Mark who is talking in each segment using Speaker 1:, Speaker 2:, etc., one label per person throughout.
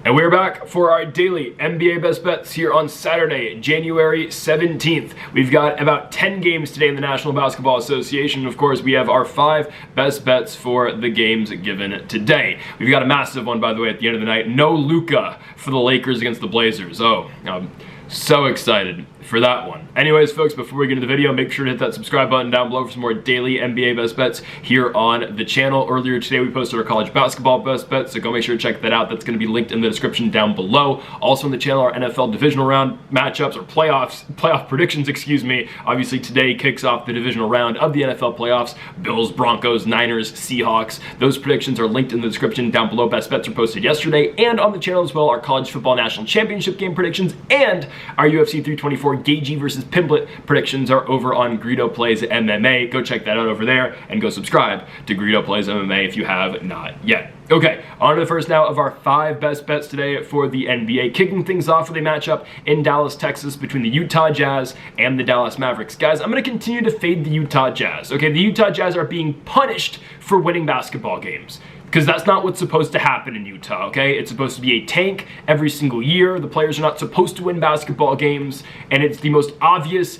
Speaker 1: And we're back for our daily NBA best bets here on Saturday, January 17th. We've got about 10 games today in the National Basketball Association. Of course, we have our 5 best bets for the games given today. We've got a massive one, by the way, at the end of the night. No Luka for the Lakers against the Blazers. Oh, I'm so excited for that one. Anyways, folks, before we get into the video, make sure to hit that subscribe button down below for some more daily NBA best bets here on the channel. Earlier today, we posted our college basketball best bets, so go make sure to check that out. That's going to be linked in the description down below. Also on the channel, our NFL divisional round matchups or playoff predictions, excuse me. Obviously, today kicks off the divisional round of the NFL playoffs. Bills, Broncos, Niners, Seahawks. Those predictions are linked in the description down below. Best bets are posted yesterday, and on the channel as well, our college football national championship game predictions and our UFC 324 Gagey versus Pimblet predictions are over on Greedo Plays MMA. Go check that out over there and go subscribe to Greedo Plays MMA if you have not yet. Okay, on to the first now of our 5 best bets today for the NBA. Kicking things off with a matchup in Dallas, Texas between the Utah Jazz and the Dallas Mavericks. Guys, I'm going to continue to fade the Utah Jazz. Okay, the Utah Jazz are being punished for winning basketball games, because that's not what's supposed to happen in Utah, okay? It's supposed to be a tank every single year. The players are not supposed to win basketball games, and it's the most obvious,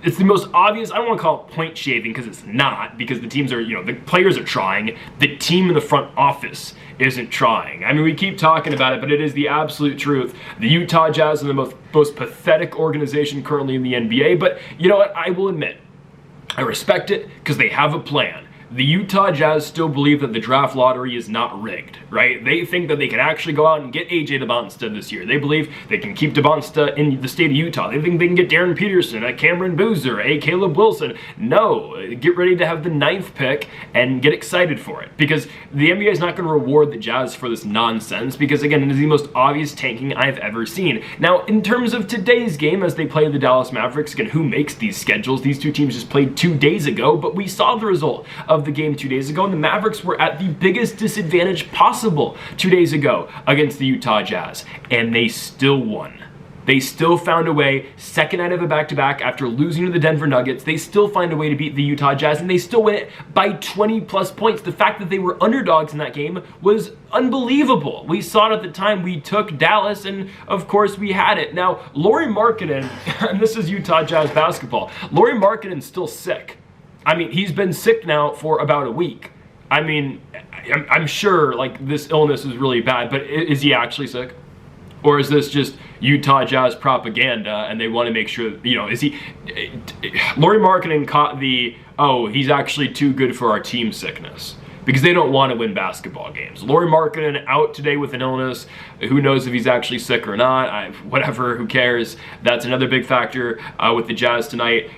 Speaker 1: it's the most obvious, I don't want to call it point shaving, because it's not, because the teams are, the players are trying. The team in the front office isn't trying. I mean, we keep talking about it, but it is the absolute truth. The Utah Jazz are the most pathetic organization currently in the NBA, but you know what? I will admit, I respect it, because they have a plan. The Utah Jazz still believe that the draft lottery is not rigged, right? They think that they can actually go out and get AJ DeBonsta this year. They believe they can keep DeBonsta in the state of Utah. They think they can get Darren Peterson, a Cameron Boozer, a Caleb Wilson. No, get ready to have the 9th pick and get excited for it, because the NBA is not going to reward the Jazz for this nonsense, because again, it is the most obvious tanking I've ever seen. Now, in terms of today's game, as they play the Dallas Mavericks, again, who makes these schedules? These two teams just played 2 days ago, but we saw the result of the game 2 days ago, and the Mavericks were at the biggest disadvantage possible 2 days ago against the Utah Jazz, and they still won. They still found a way, second night of a back-to-back after losing to the Denver Nuggets, they still find a way to beat the Utah Jazz, and they still win it by 20 plus points. The fact that they were underdogs in that game was unbelievable. We saw it at the time. We took Dallas, and of course we had it. Now, Lauri Markkanen, and this is Utah Jazz basketball, Lauri Markkanen's still sick. I mean, he's been sick now for about a week. I mean, I'm sure, like, this illness is really bad, but is he actually sick? Or is this just Utah Jazz propaganda, and they want to make sure, is he... Lauri Markkanen caught the, oh, he's actually too good for our team sickness, because they don't want to win basketball games. Lauri Markkanen out today with an illness. Who knows if he's actually sick or not? Whatever, who cares? That's another big factor with the Jazz tonight.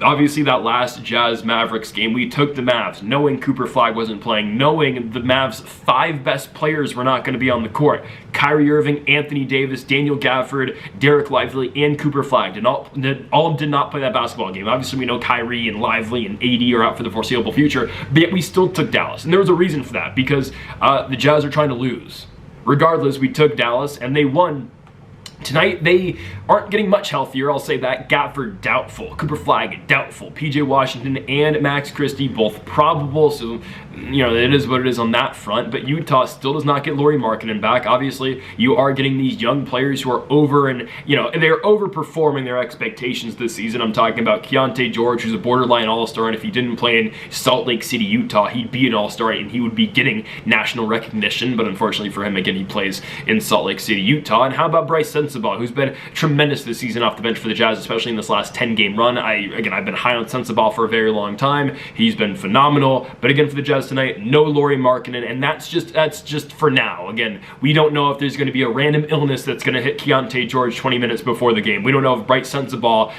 Speaker 1: Obviously, that last Jazz-Mavericks game, we took the Mavs, knowing Cooper Flagg wasn't playing, knowing the Mavs' 5 best players were not going to be on the court. Kyrie Irving, Anthony Davis, Daniel Gafford, Derek Lively, and Cooper Flagg all did not play that basketball game. Obviously, we know Kyrie and Lively and AD are out for the foreseeable future, but yet we still took Dallas. And there was a reason for that, because the Jazz are trying to lose. Regardless, we took Dallas, and they won. Tonight, they aren't getting much healthier, I'll say that. Gafford, doubtful. Cooper Flagg, doubtful. PJ Washington and Max Christie, both probable, so, it is what it is on that front. But Utah still does not get Lauri Markkanen back. Obviously, you are getting these young players who are over, and, they're overperforming their expectations this season. I'm talking about Keontae George, who's a borderline all-star, and if he didn't play in Salt Lake City, Utah, he'd be an all-star, and he would be getting national recognition. But unfortunately for him, again, he plays in Salt Lake City, Utah. And how about Bryce Sensabaugh, who's been tremendous this season off the bench for the Jazz, especially in this last 10-game run. I've been high on Sensabaugh for a very long time. He's been phenomenal. But again, for the Jazz tonight, no Lauri Markkanen, and that's just for now. Again, we don't know if there's going to be a random illness that's going to hit Keontae George 20 minutes before the game. We don't know if Bryce Sensabaugh,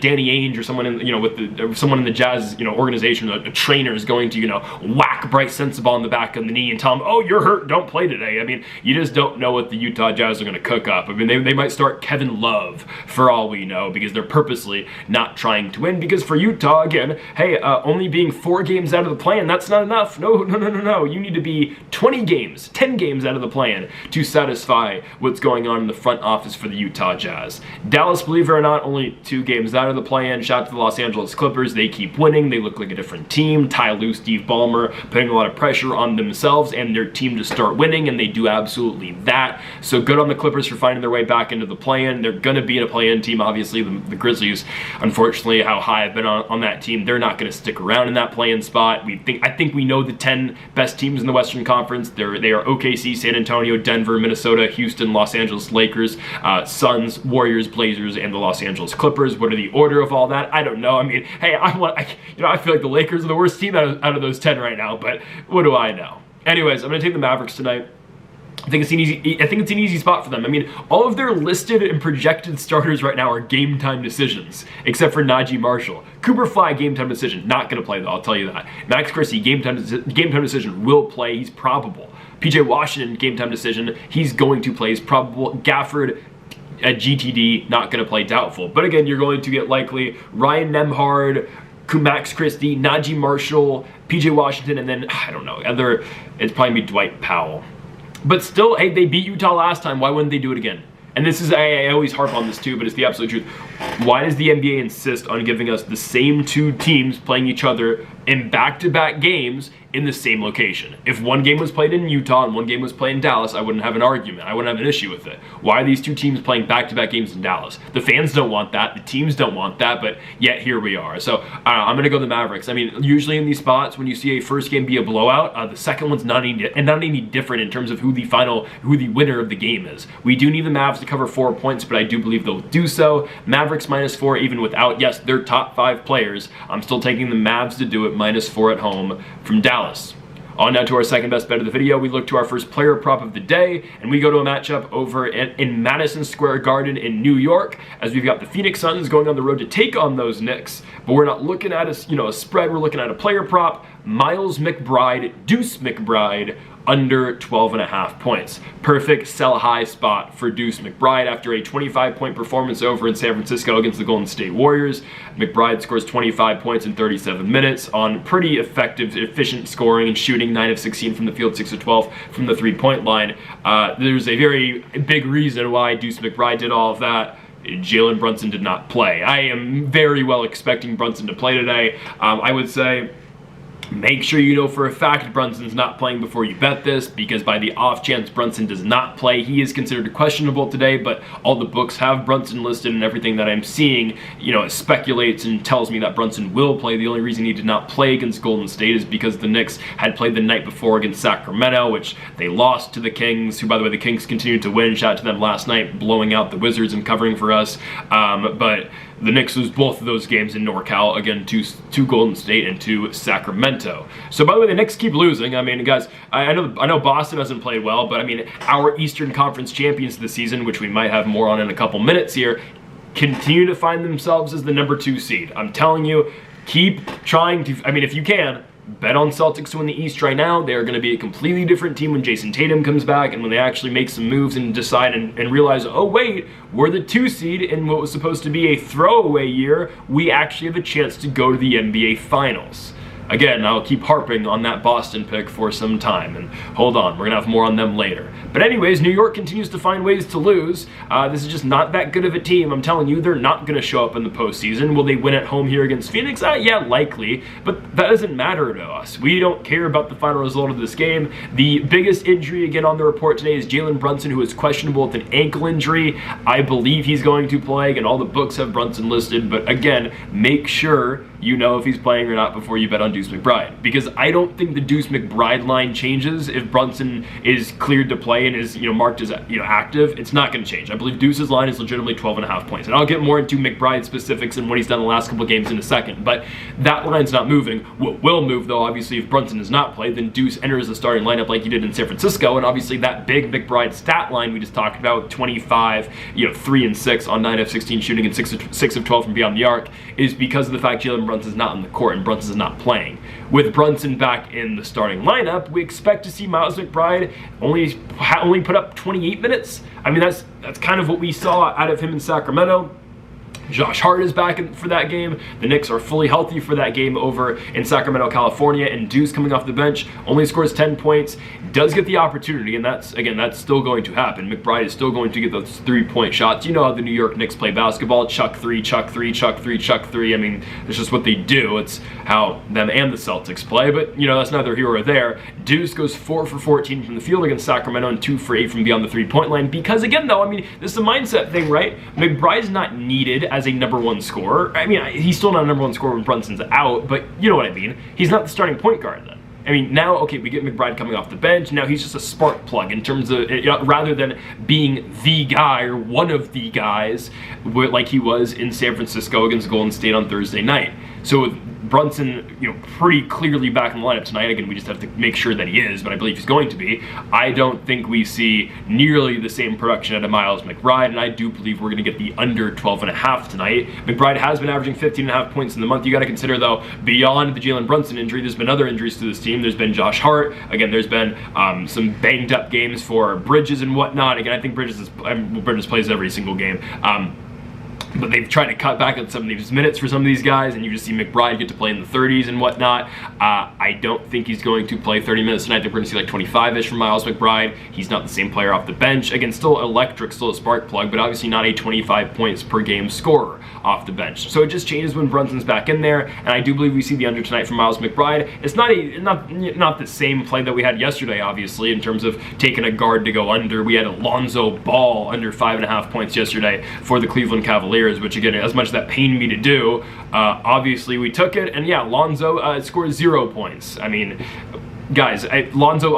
Speaker 1: Danny Ainge or someone in, someone in the Jazz, organization, a trainer is going to, whack Bryce Sensabaugh in the back of the knee and tell him, oh, you're hurt, don't play today. I mean, you just don't know what the Utah Jazz are going to cook up. I mean, they might start Kevin Love for all we know, because they're purposely not trying to win. Because for Utah, again, hey, only being 4 games out of the play-in, that's not enough. enough. No. You need to be 20 games, 10 games out of the play-in to satisfy what's going on in the front office for the Utah Jazz. Dallas, believe it or not, only 2 games out of the play-in. Shout out to the Los Angeles Clippers. They keep winning. They look like a different team. Ty Lue, Steve Ballmer putting a lot of pressure on themselves and their team to start winning, and they do absolutely that. So good on the Clippers for finding their way back into the play-in. They're going to be in a play-in team. Obviously, the Grizzlies, unfortunately, how high I've been on that team, they're not going to stick around in that play-in spot. I think we know the 10 best teams in the Western Conference. They are OKC, San Antonio, Denver, Minnesota, Houston, Los Angeles Lakers, Suns, Warriors, Blazers, and the Los Angeles Clippers. What are the order of all that? I don't know. I mean, hey, I feel like the Lakers are the worst team out of those 10 right now, but what do I know? Anyways, I'm going to take the Mavericks tonight. I think it's an easy spot for them. I mean, all of their listed and projected starters right now are game time decisions, except for Najee Marshall. Cooper Fly, game time decision, not going to play though, I'll tell you that. Max Christie, game time decision, will play, he's probable. PJ Washington, game time decision, he's going to play, he's probable. Gafford, at GTD, not going to play, doubtful. But again, you're going to get likely Ryan Nembhard, Max Christie, Najee Marshall, PJ Washington, and then, I don't know, it's probably be Dwight Powell. But still, hey, they beat Utah last time. Why wouldn't they do it again? And this is, I always harp on this too, but it's the absolute truth. Why does the NBA insist on giving us the same 2 teams playing each other in back-to-back games in the same location? If one game was played in Utah and one game was played in Dallas, I wouldn't have an argument. I wouldn't have an issue with it. Why are these 2 teams playing back-to-back games in Dallas? The fans don't want that. The teams don't want that, but yet here we are. So I'm going to go the Mavericks. I mean, usually in these spots, when you see a first game be a blowout, the second one's not any different in terms of who the winner of the game is. We do need the Mavs to cover 4 points, but I do believe they'll do so. Mavericks -4, even without, yes, their top 5 players. I'm still taking the Mavs to do it, -4 at home from Dallas. On now to our second best bet of the video. We look to our first player prop of the day, and we go to a matchup over in Madison Square Garden in New York, as we've got the Phoenix Suns going on the road to take on those Knicks. But we're not looking at a spread. We're looking at a player prop. Miles McBride, Deuce McBride, under 12.5 points. Perfect sell high spot for Deuce McBride after a 25-point performance over in San Francisco against the Golden State Warriors. McBride scores 25 points in 37 minutes on pretty effective, efficient scoring and shooting, 9 of 16 from the field, 6 of 12 from the 3-point line. There's a very big reason why Deuce McBride did all of that. Jalen Brunson did not play. I am very well expecting Brunson to play today. I would say, make sure you know for a fact Brunson's not playing before you bet this, because by the off chance Brunson does not play, he is considered questionable today, but all the books have Brunson listed, and everything that I'm seeing, speculates and tells me that Brunson will play. The only reason he did not play against Golden State is because the Knicks had played the night before against Sacramento, which they lost to the Kings, who, by the way, the Kings continued to win. Shout out to them last night, blowing out the Wizards and covering for us. But the Knicks lose both of those games in NorCal, again, to Golden State and to Sacramento. So, by the way, the Knicks keep losing. I mean, guys, I know Boston hasn't played well, but I mean, our Eastern Conference champions this season, which we might have more on in a couple minutes here, continue to find themselves as the number 2 seed. I'm telling you, keep trying to, if you can, bet on Celtics to win the East right now. They are going to be a completely different team when Jason Tatum comes back, and when they actually make some moves and decide and realize, oh wait, we're the 2 seed in what was supposed to be a throwaway year. We actually have a chance to go to the NBA Finals. Again, I'll keep harping on that Boston pick for some time, and hold on, we're going to have more on them later. But anyways, New York continues to find ways to lose. This is just not that good of a team. I'm telling you, they're not going to show up in the postseason. Will they win at home here against Phoenix? Yeah, likely, but that doesn't matter to us. We don't care about the final result of this game. The biggest injury, again, on the report today is Jalen Brunson, who is questionable with an ankle injury. I believe he's going to play, and all the books have Brunson listed, but again, make sure you know if he's playing or not before you bet on Deuce McBride, because I don't think the Deuce McBride line changes if Brunson is cleared to play and is marked as active. It's not going to change. I believe Deuce's line is legitimately 12.5 points, and I'll get more into McBride specifics and what he's done the last couple of games in a second, but that line's not moving. What will move, though, obviously, if Brunson does not play, then Deuce enters the starting lineup like he did in San Francisco, and obviously that big McBride stat line we just talked about, 25, 3 and 6 on 9 of 16 shooting and 6 of 12 from beyond the arc, is because of the fact Jalen Brunson's not on the court and Brunson's not playing. With Brunson back in the starting lineup, we expect to see Miles McBride only put up 28 minutes. I mean, that's kind of what we saw out of him in Sacramento. Josh Hart is back for that game. The Knicks are fully healthy for that game over in Sacramento, California, and Deuce coming off the bench only scores 10 points, does get the opportunity, and that's still going to happen. McBride is still going to get those 3-point shots. You know how the New York Knicks play basketball: chuck three, chuck three, chuck three, chuck three. I mean, it's just what they do. It's how them and the Celtics play, but that's neither here or there. Deuce goes 4 for 14 from the field against Sacramento and 2 for 8 from beyond the 3-point line, because again, though, I mean, this is a mindset thing, right? McBride's not needed as a number one scorer. I mean, he's still not a number one scorer when Brunson's out, but you know what I mean. He's not the starting point guard then. I mean, now, okay, we get McBride coming off the bench. Now he's just a spark plug in terms of, rather than being the guy or one of the guys like he was in San Francisco against Golden State on Thursday night. So with Brunson, pretty clearly back in the lineup tonight. Again, we just have to make sure that he is, but I believe he's going to be. I don't think we see nearly the same production out of Miles McBride, and I do believe we're going to get the under 12.5 tonight. McBride has been averaging 15.5 points in the month. You got to consider, though, beyond the Jalen Brunson injury, there's been other injuries to this team. There's been Josh Hart. Again, there's been some banged up games for Bridges and whatnot. Again, I think Bridges plays every single game. But they've tried to cut back on some of these minutes for some of these guys, and you just see McBride get to play in the 30s and whatnot. I don't think he's going to play 30 minutes tonight. I think we're going to see like 25-ish from Miles McBride. He's not the same player off the bench. Again, still electric, still a spark plug, but obviously not a 25 points per game scorer off the bench. So it just changes when Brunson's back in there, and I do believe we see the under tonight from Miles McBride. It's not the same play that we had yesterday, obviously, in terms of taking a guard to go under. We had Alonzo Ball under 5.5 points yesterday for the Cleveland Cavaliers, which again, as much as that pained me to do, obviously we took it, and yeah, Lonzo scored 0 points. I mean, guys, I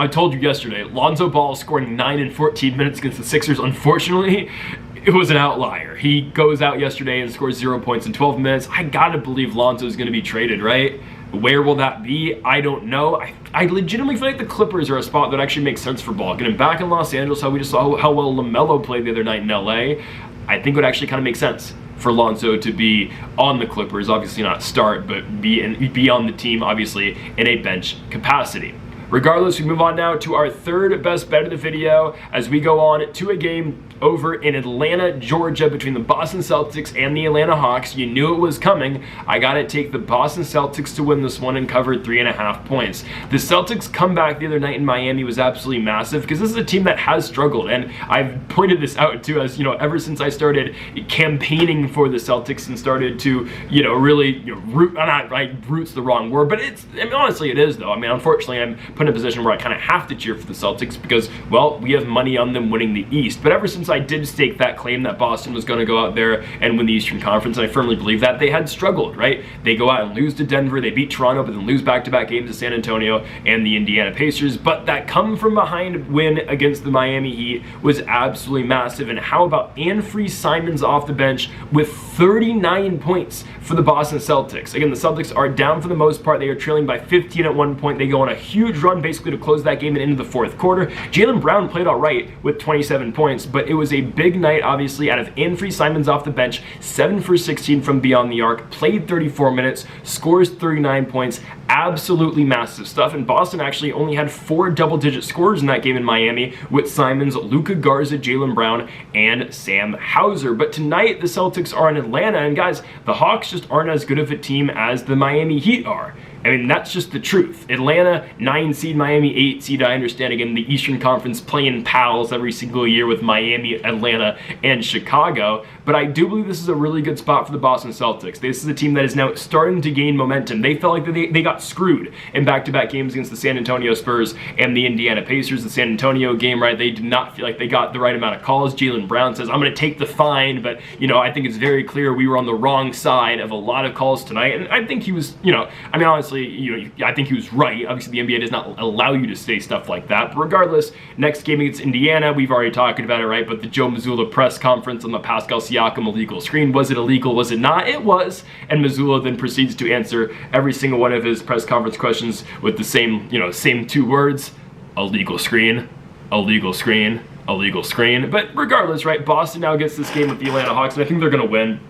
Speaker 1: told you yesterday, Lonzo Ball scoring 9 in 14 minutes against the Sixers. Unfortunately, it was an outlier. He goes out yesterday and scores 0 points in 12 minutes. I gotta believe Lonzo's gonna be traded, right? Where will that be? I don't know. I legitimately feel like the Clippers are a spot that actually makes sense for Ball. Getting back in Los Angeles, how we just saw how well LaMelo played the other night in LA, I think would actually kind of make sense for Lonzo to be on the Clippers. Obviously not start, but be on the team, obviously, in a bench capacity. Regardless, we move on now to our third best bet of the video as we go on to a game over in Atlanta, Georgia, between the Boston Celtics and the Atlanta Hawks. You knew it was coming. I gotta take the Boston Celtics to win this one and cover 3.5 points. The Celtics comeback the other night in Miami was absolutely massive because this is a team that has struggled, and I've pointed this out too, as ever since I started campaigning for the Celtics and started to really root's the wrong word, but honestly it is though. I mean, unfortunately I'm put in a position where I kind of have to cheer for the Celtics because, well, we have money on them winning the East. But ever since I did stake that claim that Boston was going to go out there and win the Eastern Conference, and I firmly believe that, they had struggled, right? They go out and lose to Denver, they beat Toronto, but then lose back-to-back games to San Antonio and the Indiana Pacers. But that come from behind win against the Miami Heat was absolutely massive. And how about Anfernee Simons off the bench with 39 points for the Boston Celtics? Again, the Celtics are down for the most part. They are trailing by 15 at one point. They go on a huge run basically to close that game and into the fourth quarter. Jaylen Brown played all right with 27 points, but it was a big night, obviously, out of Anfernee Simons off the bench, 7 for 16 from beyond the arc, played 34 minutes, scores 39 points, absolutely massive stuff. And Boston actually only had 4 double-digit scorers in that game in Miami with Simons, Luka Garza, Jaylen Brown, and Sam Hauser. But tonight, the Celtics are in Atlanta, and guys, the Hawks just aren't as good of a team as the Miami Heat are. I mean, that's just the truth. Atlanta, 9 seed, Miami, 8 seed. I understand, again, the Eastern Conference playing pals every single year with Miami, Atlanta, and Chicago. But I do believe this is a really good spot for the Boston Celtics. This is a team that is now starting to gain momentum. They felt like they got screwed in back-to-back games against the San Antonio Spurs and the Indiana Pacers. The San Antonio game, right, they did not feel like they got the right amount of calls. Jaylen Brown says, I'm going to take the fine, but, I think it's very clear we were on the wrong side of a lot of calls tonight. And I think he was, I mean, honestly, I think he was right. Obviously, the NBA does not allow you to say stuff like that. But regardless, next game against Indiana, we've already talked about it, right? But the Joe Mazzulla press conference on the Pascal Siakam illegal screen, was it illegal? Was it not? It was. And Mazzulla then proceeds to answer every single one of his press conference questions with the same 2 words: illegal screen, illegal screen, illegal screen. But regardless, right? Boston now gets this game with the Atlanta Hawks, and I think they're going to win.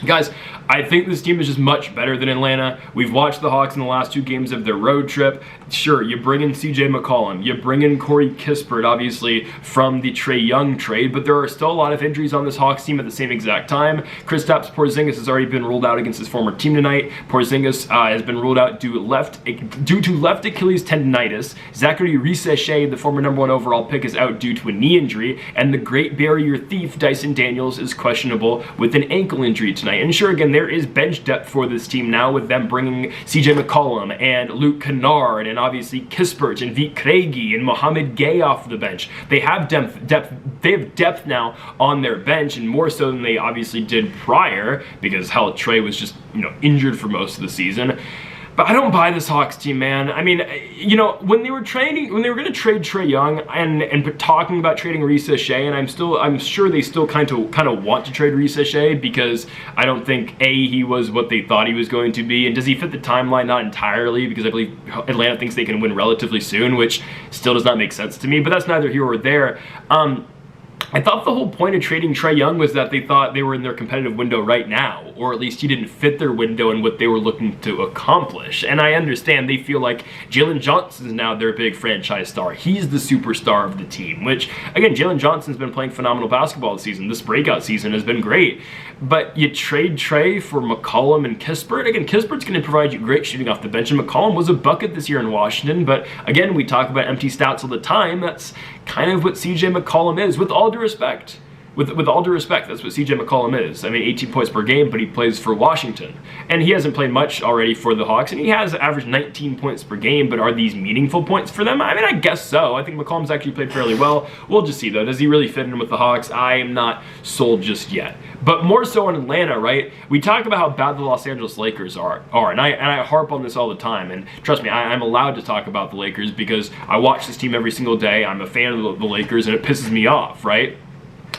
Speaker 1: Guys, I think this team is just much better than Atlanta. We've watched the Hawks in the last 2 games of their road trip. Sure, you bring in CJ McCollum, you bring in Corey Kispert, obviously, from the Trae Young trade, but there are still a lot of injuries on this Hawks team at the same exact time. Kristaps Porzingis has already been ruled out against his former team tonight. Porzingis has been ruled out due to left Achilles tendonitis. Zachary Risacher, the former #1 overall pick, is out due to a knee injury, and the great barrier thief Dyson Daniels is questionable with an ankle injury tonight. And sure, again, there is bench depth for this team now with them bringing CJ McCollum and Luke Kennard and obviously Kispert and Vit Krejci and Mohamed Gay off the bench. They have depth now on their bench, and more so than they obviously did prior, because hell, Trae was just, injured for most of the season. But I don't buy this Hawks team, man. I mean, when they were going to trade Trae Young and talking about trading Risacher, and I'm sure they still kind of want to trade Risacher, because I don't think he was what they thought he was going to be, and does he fit the timeline? Not entirely, because I believe Atlanta thinks they can win relatively soon, which still does not make sense to me. But that's neither here or there. I thought the whole point of trading Trae Young was that they thought they were in their competitive window right now, or at least he didn't fit their window and what they were looking to accomplish. And I understand they feel like Jalen Johnson is now their big franchise star. He's the superstar of the team, which, again, Jalen Johnson's been playing phenomenal basketball this season. This breakout season has been great. But you trade Trae for McCollum and Kispert. Again, Kispert's going to provide you great shooting off the bench, and McCollum was a bucket this year in Washington. But again, we talk about empty stats all the time. That's kind of what CJ McCollum is, with all due respect. With all due respect, that's what CJ McCollum is. I mean, 18 points per game, but he plays for Washington. And he hasn't played much already for the Hawks, and he has averaged 19 points per game, but are these meaningful points for them? I mean, I guess so. I think McCollum's actually played fairly well. We'll just see, though. Does he really fit in with the Hawks? I am not sold just yet. But more so in Atlanta, right? We talk about how bad the Los Angeles Lakers are, and I harp on this all the time. And trust me, I'm allowed to talk about the Lakers because I watch this team every single day. I'm a fan of the Lakers, and it pisses me off, right?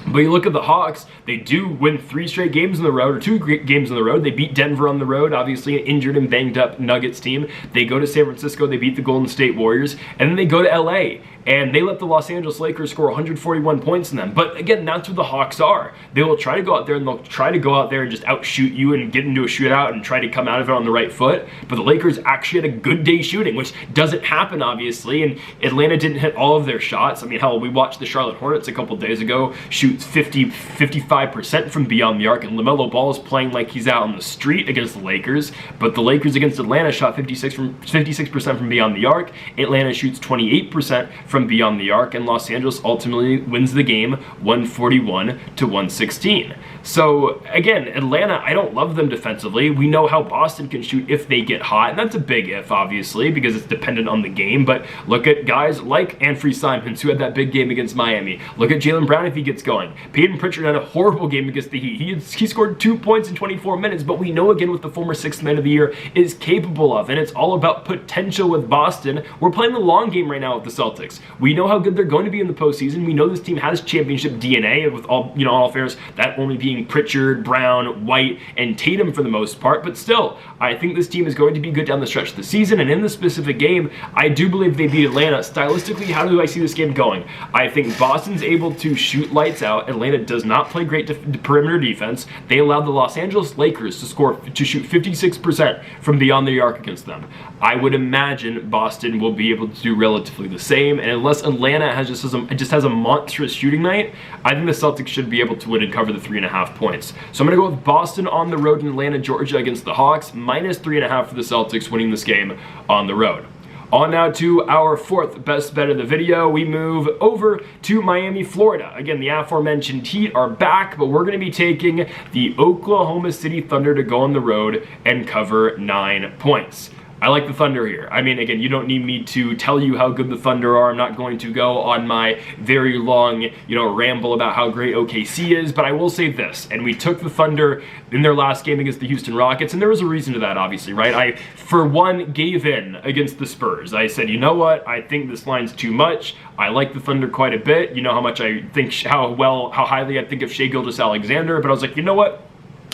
Speaker 1: But you look at the Hawks, they do win 3 straight games on the road, or 2 games on the road. They beat Denver on the road, obviously an injured and banged up Nuggets team. They go to San Francisco, they beat the Golden State Warriors, and then they go to LA. And they let the Los Angeles Lakers score 141 points in them. But again, that's what the Hawks are. They will try to go out there, and they'll try to go out there and just outshoot you and get into a shootout and try to come out of it on the right foot. But the Lakers actually had a good day shooting, which doesn't happen, obviously. And Atlanta didn't hit all of their shots. I mean, hell, we watched the Charlotte Hornets a couple days ago shoot 55% from beyond the arc. And LaMelo Ball is playing like he's out on the street against the Lakers. But the Lakers against Atlanta shot 56% from beyond the arc. Atlanta shoots 28% from beyond the arc, and Los Angeles ultimately wins the game 141 to 116. So again, Atlanta, I don't love them defensively. We know how Boston can shoot if they get hot, and that's a big if, obviously, because it's dependent on the game. But look at guys like Anfernee Simons, who had that big game against Miami. Look at Jaylen Brown if he gets going. Peyton Pritchard had a horrible game against the Heat. He scored 2 points in 24 minutes, but we know again what the former 6th man of the year is capable of, and it's all about potential with Boston. We're playing the long game right now with the Celtics. We know how good they're going to be in the postseason. We know this team has championship DNA, with all fairness, that only being Pritchard, Brown, White, and Tatum for the most part. But still, I think this team is going to be good down the stretch of the season. And in this specific game, I do believe they beat Atlanta. Stylistically, how do I see this game going? I think Boston's able to shoot lights out. Atlanta does not play great perimeter defense. They allowed the Los Angeles Lakers to shoot 56% from beyond the arc against them. I would imagine Boston will be able to do relatively the same. And unless Atlanta just has a monstrous shooting night, I think the Celtics should be able to win and cover the 3.5 points. So I'm going to go with Boston on the road in Atlanta, Georgia against the Hawks, -3.5 for the Celtics winning this game on the road. On now to our 4th best bet of the video. We move over to Miami, Florida. Again, the aforementioned Heat are back, but we're going to be taking the Oklahoma City Thunder to go on the road and cover 9 points. I like the Thunder here. I mean, again, you don't need me to tell you how good the Thunder are. I'm not going to go on my very long, ramble about how great OKC is, but I will say this, and we took the Thunder in their last game against the Houston Rockets, and there was a reason to that, obviously, right? I, for one, gave in against the Spurs. I said, you know what? I think this line's too much. I like the Thunder quite a bit. You know how much I think, how highly I think of Shai Gilgeous-Alexander, but I was like, you know what?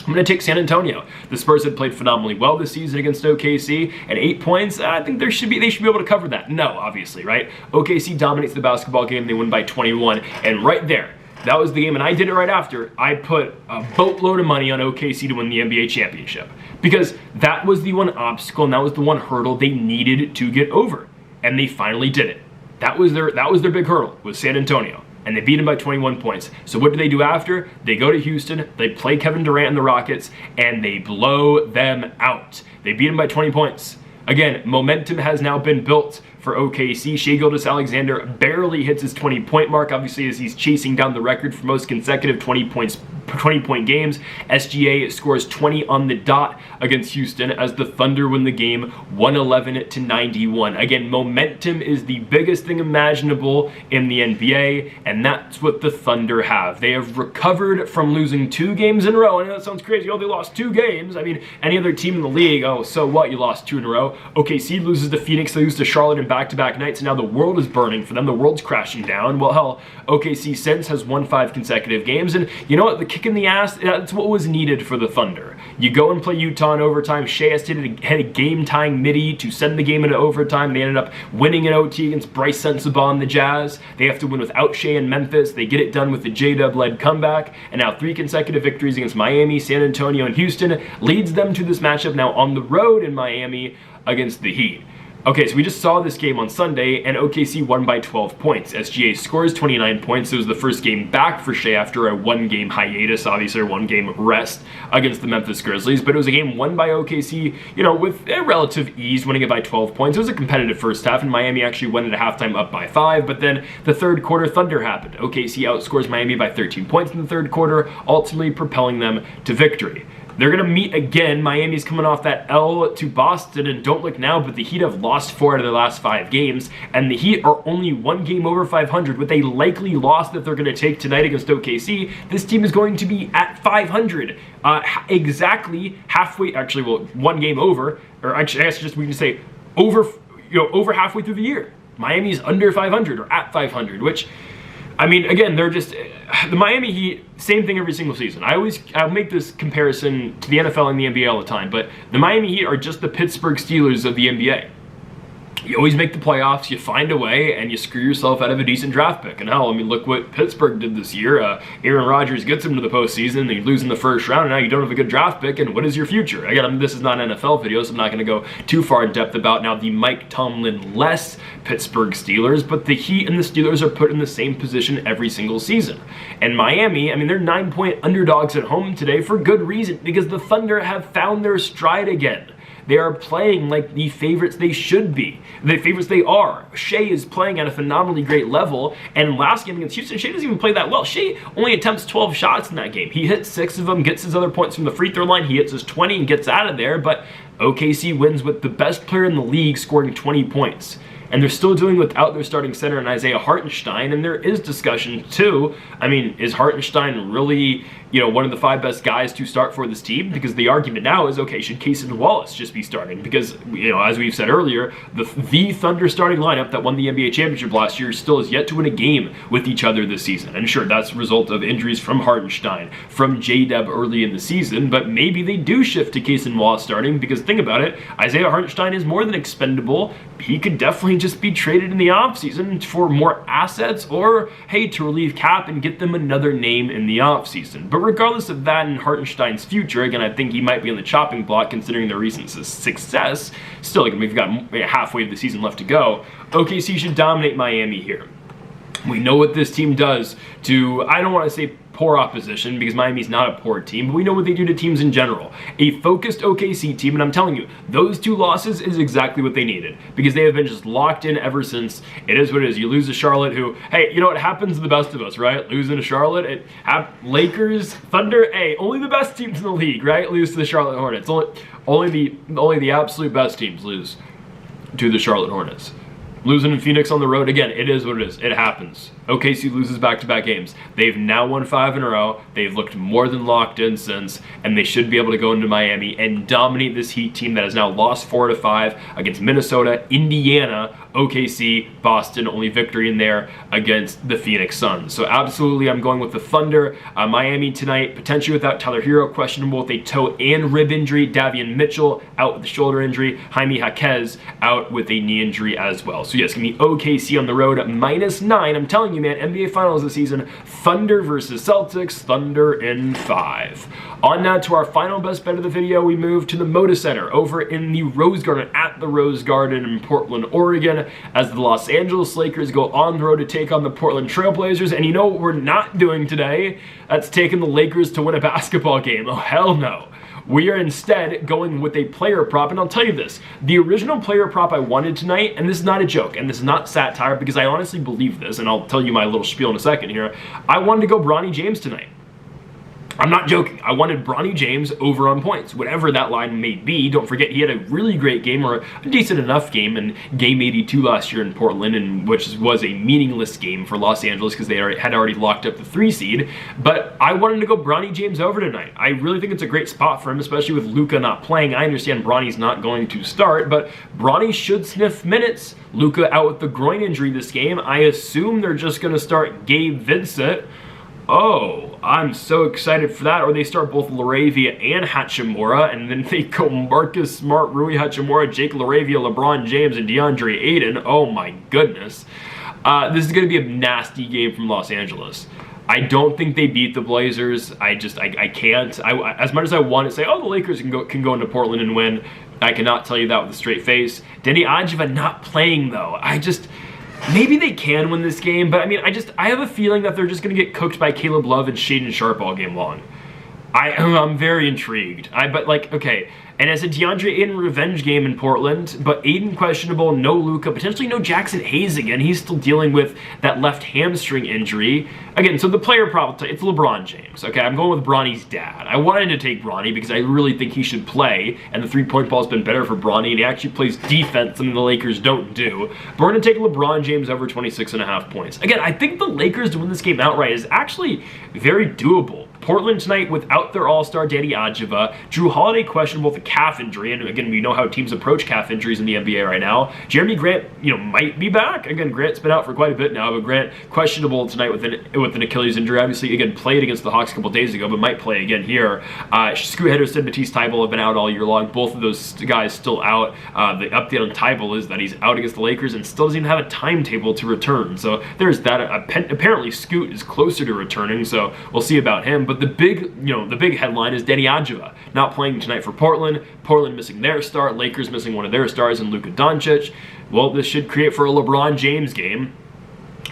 Speaker 1: I'm going to take San Antonio. The Spurs had played phenomenally well this season against OKC, and 8 points, I think they should be able to cover that. No, obviously, right? OKC dominates the basketball game. They win by 21, and right there, that was the game, and I did it right after. I put a boatload of money on OKC to win the NBA championship because that was the one obstacle and that was the one hurdle they needed to get over, and they finally did it. That was their big hurdle, was San Antonio, and they beat him by 21 points. So what do they do after? They go to Houston, they play Kevin Durant and the Rockets, and they blow them out. They beat him by 20 points. Again, momentum has now been built for OKC. Shai Gilgeous-Alexander barely hits his 20-point mark, obviously, as he's chasing down the record for most consecutive 20-point games. SGA scores 20 on the dot against Houston as the Thunder win the game 111-91. Again, momentum is the biggest thing imaginable in the NBA, and that's what the Thunder have. They have recovered from losing 2 games in a row. I know that sounds crazy. Oh, they lost 2 games. I mean, any other team in the league, oh, so what? You lost 2 in a row. OKC loses to Phoenix. They lose to Charlotte in back-to-back nights, and now the world is burning for them. The world's crashing down. Well, hell, OKC since has won 5 consecutive games, and you know what? The kick in the ass, that's what was needed for the Thunder. You go and play Utah in overtime. Shai has hit a game-tying midi to send the game into overtime. They ended up winning in OT against Bryce Sensabaugh and the Jazz. They have to win without Shai in Memphis. They get it done with the J-Dub-led comeback, and now 3 consecutive victories against Miami, San Antonio, and Houston leads them to this matchup now on the road in Miami against the Heat. Okay, so we just saw this game on Sunday, and OKC won by 12 points. SGA scores 29 points. It was the first game back for Shai after a 1-game hiatus, obviously, or 1-game rest against the Memphis Grizzlies. But it was a game won by OKC, you know, with a relative ease, winning it by 12 points. It was a competitive first half, and Miami actually went at halftime up by 5. But then the third quarter, Thunder happened. OKC outscores Miami by 13 points in the third quarter, ultimately propelling them to victory. They're going to meet again. Miami's coming off that L to Boston, and don't look now, but the Heat have lost 4 out of their last 5 games, and the Heat are only 1 game over 500 with a likely loss that they're going to take tonight against OKC. This team is going to be at 500, exactly halfway, actually, well, 1 game over, or actually, I guess just we can say over, over halfway through the year. Miami's under 500 or at 500, which, I mean, again, they're just, the Miami Heat, same thing every single season. I'll make this comparison to the NFL and the NBA all the time, but the Miami Heat are just the Pittsburgh Steelers of the NBA. You always make the playoffs, you find a way, and you screw yourself out of a decent draft pick. And hell, I mean, look what Pittsburgh did this year. Aaron Rodgers gets him to the postseason, they lose in the first round, and now you don't have a good draft pick, and what is your future? Again, I mean, this is not an NFL video, so I'm not going to go too far in depth about now the Mike Tomlin-less Pittsburgh Steelers, but the Heat and the Steelers are put in the same position every single season. And Miami, I mean, they're 9-point underdogs at home today for good reason, because the Thunder have found their stride again. They are playing like the favorites they should be. The favorites they are. Shai is playing at a phenomenally great level, and last game against Houston, Shai doesn't even play that well. Shai only attempts 12 shots in that game. He hits 6 of them, gets his other points from the free throw line, he hits his 20 and gets out of there, but OKC wins with the best player in the league scoring 20 points. And they're still doing without their starting center and Isaiah Hartenstein, and there is discussion too. I mean, is Hartenstein really, one of the 5 best guys to start for this team? Because the argument now is, okay, should Cason Wallace just be starting? Because, as we've said earlier, the Thunder starting lineup that won the NBA championship last year still has yet to win a game with each other this season. And sure, that's a result of injuries from Hartenstein, from J-Dub early in the season, but maybe they do shift to Cason Wallace starting, because think about it, Isaiah Hartenstein is more than expendable. He could definitely just be traded in the offseason for more assets, or, hey, to relieve cap and get them another name in the offseason. But regardless of that and Hartenstein's future, again, I think he might be on the chopping block considering their recent success. Still, again, we've got halfway of the season left to go. OKC should dominate Miami here. We know what this team does to, I don't want to say poor opposition, because Miami's not a poor team, but we know what they do to teams in general. A focused OKC team, and I'm telling you, those 2 losses is exactly what they needed, because they have been just locked in ever since. It is what it is. You lose to Charlotte, who, hey, it happens to the best of us, right? Losing to Charlotte, Lakers, Thunder, hey, only the best teams in the league, right? Lose to the Charlotte Hornets. Only the absolute best teams lose to the Charlotte Hornets. Losing in Phoenix on the road, again, it is what it is. It happens. OKC loses back-to-back games. They've now won 5 in a row. They've looked more than locked in since, and they should be able to go into Miami and dominate this Heat team that has now lost 4 out of 5 against Minnesota, Indiana, OKC, Boston, only victory in there against the Phoenix Suns. So absolutely, I'm going with the Thunder. Miami tonight, potentially without Tyler Hero, questionable with a toe and rib injury. Davion Mitchell out with a shoulder injury. Jaime Jaquez out with a knee injury as well. So yes, give me OKC on the road, -9. I'm telling you, you, man, NBA Finals this season, Thunder versus Celtics, Thunder in 5. On now to our final best bet of the video, we move to the Moda Center over in the Rose Garden, at the Rose Garden in Portland, Oregon, as the Los Angeles Lakers go on the road to take on the Portland Trailblazers. And you know what we're not doing today? That's taking the Lakers to win a basketball game. Oh, hell no. We are instead going with a player prop, and I'll tell you this, the original player prop I wanted tonight, and this is not a joke, and this is not satire, because I honestly believe this, and I'll tell you my little spiel in a second here, I wanted to go Bronny James tonight. I'm not joking. I wanted Bronny James over on points, whatever that line may be. Don't forget, he had a really great game, or a decent enough game in Game 82 last year in Portland, and which was a meaningless game for Los Angeles because they had already locked up the 3 seed. But I wanted to go Bronny James over tonight. I really think it's a great spot for him, especially with Luka not playing. I understand Bronny's not going to start, but Bronny should sniff minutes. Luka out with the groin injury this game. I assume they're just going to start Gabe Vincent. Oh, I'm so excited for that. Or they start both LaRavia and Hachimura, and then they go Marcus Smart, Rui Hachimura, Jake LaRavia, LeBron James, and DeAndre Ayton. Oh my goodness. This is going to be a nasty game from Los Angeles. I don't think they beat the Blazers. I can't. As much as I want to say, oh, the Lakers can go into Portland and win, I cannot tell you that with a straight face. Deni Avdija not playing, though. Maybe they can win this game, but I mean, I have a feeling that they're just going to get cooked by Caleb Love and Shaedon Sharpe all game long. I'm very intrigued. But like, okay, and as a DeAndre Ayton revenge game in Portland, but Ayton questionable, no Luka, potentially no Jackson Hayes again. He's still dealing with that left hamstring injury. Again, so the player prop, it's LeBron James. Okay, I'm going with Bronny's dad. I wanted to take Bronny because I really think he should play, and the three-point ball's been better for Bronny, and he actually plays defense, something the Lakers don't do. But we're going to take LeBron James over 26.5 points. Again, I think the Lakers to win this game outright is actually very doable. Portland tonight without their all-star Deni Avdija. Drew Holiday questionable with a calf injury, and again, we know how teams approach calf injuries in the NBA right now. Jeremy Grant, might be back. Again, Grant's been out for quite a bit now, but Grant questionable tonight with an Achilles injury. Obviously, again, played against the Hawks a couple days ago, but might play again here. Scoot Henderson, Matisse Thybulle have been out all year long. Both of those guys still out. The update on Thybulle is that he's out against the Lakers and still doesn't even have a timetable to return. So there's that. Apparently, Scoot is closer to returning, so we'll see about him. But the big headline is Deni Avdija not playing tonight for Portland. Portland missing their star. Lakers missing one of their stars in Luka Doncic. Well, this should create for a LeBron James game.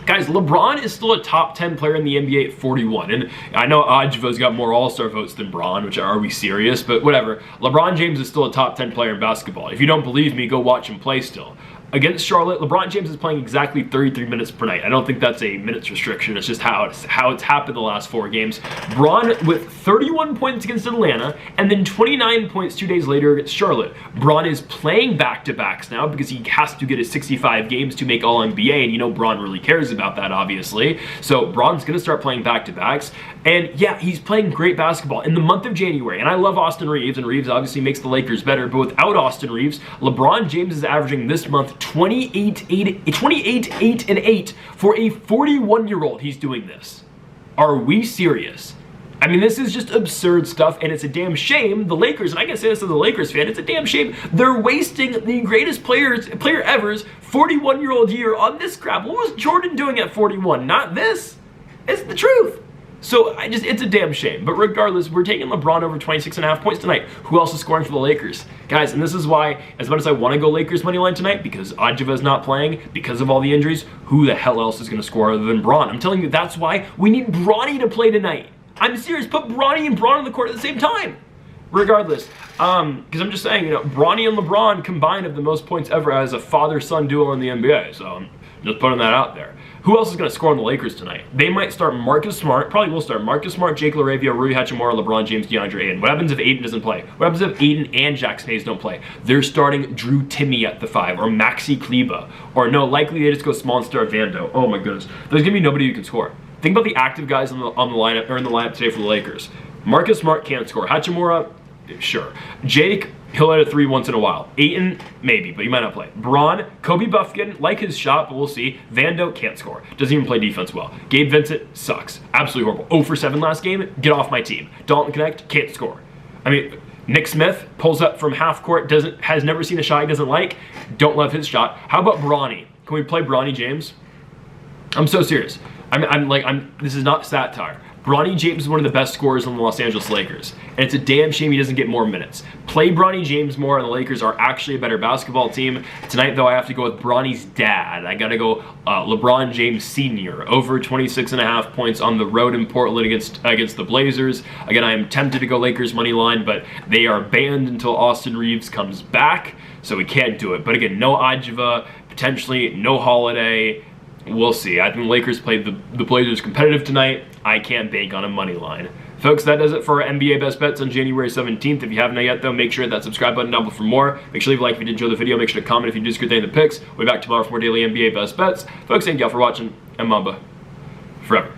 Speaker 1: Guys, LeBron is still a top 10 player in the NBA at 41. And I know Avdija's got more All-Star votes than Bron, which are we serious? But whatever. LeBron James is still a top 10 player in basketball. If you don't believe me, go watch him play still. Against Charlotte, LeBron James is playing exactly 33 minutes per night. I don't think that's a minutes restriction. It's just how it's happened the last 4 games. Bron with 31 points against Atlanta, and then 29 points 2 days later against Charlotte. Bron is playing back-to-backs now because he has to get his 65 games to make All-NBA, and Bron really cares about that, obviously. So Bron's going to start playing back-to-backs, and yeah, he's playing great basketball in the month of January. And I love Austin Reeves, and Reeves obviously makes the Lakers better, but without Austin Reeves, LeBron James is averaging this month 28, 8, and 8 for a 41-year-old. He's doing this. Are we serious? I mean, this is just absurd stuff, and it's a damn shame. The Lakers, and I can say this as a Lakers fan, it's a damn shame they're wasting the greatest player ever's 41-year-old year on this crap. What was Jordan doing at 41? Not this. It's the truth. So it's a damn shame. But regardless, we're taking LeBron over 26.5 points tonight. Who else is scoring for the Lakers? Guys, and this is why, as much as I want to go Lakers money line tonight, because Avdija is not playing, because of all the injuries, who the hell else is going to score other than Bron? I'm telling you, that's why we need Bronny to play tonight. I'm serious. Put Bronny and Bron on the court at the same time. Regardless, because I'm just saying, Bronny and LeBron combined have the most points ever as a father-son duo in the NBA. So I'm just putting that out there. Who else is going to score on the Lakers tonight? They might start Marcus Smart. Probably will start Marcus Smart, Jake LaRavia, Rui Hachimura, LeBron James, DeAndre Ayton. What happens if Ayton doesn't play? What happens if Ayton and Jackson Hayes don't play? They're starting Drew Timme at the 5, or Maxi Kleber. Or no, likely they just go small and start Vando. Oh my goodness. There's going to be nobody who can score. Think about the active guys on the lineup, or in the lineup today for the Lakers. Marcus Smart can't score. Hachimura, sure. Jake, he'll hit a 3 once in a while. Ayton, maybe, but he might not play. Bron, Kobe Buffkin, like his shot, but we'll see. Vando can't score. Doesn't even play defense well. Gabe Vincent sucks. Absolutely horrible. 0 for 7 last game. Get off my team. Dalton Connect, can't score. I mean, Nick Smith pulls up from half court, has never seen a shot he doesn't like. Don't love his shot. How about Bronny? Can we play Bronny James? I'm so serious. This is not satire. Bronny James is one of the best scorers on the Los Angeles Lakers, and it's a damn shame he doesn't get more minutes. Play Bronny James more, and the Lakers are actually a better basketball team. Tonight, though, I have to go with Bronny's dad. I gotta go LeBron James Sr. over 26.5 points on the road in Portland against the Blazers. Again, I am tempted to go Lakers money line, but they are banned until Austin Reeves comes back, so we can't do it. But again, no Adjeva, potentially no Holiday. We'll see. I think the Lakers played the Blazers competitive tonight. I can't bank on a money line. Folks, that does it for our NBA Best Bets on January 17th. If you haven't yet, though, make sure to hit that subscribe button down below for more. Make sure to leave a like if you did enjoy the video. Make sure to comment if you did good day in the picks. We'll be back tomorrow for more daily NBA Best Bets. Folks, thank y'all for watching, and Mamba forever.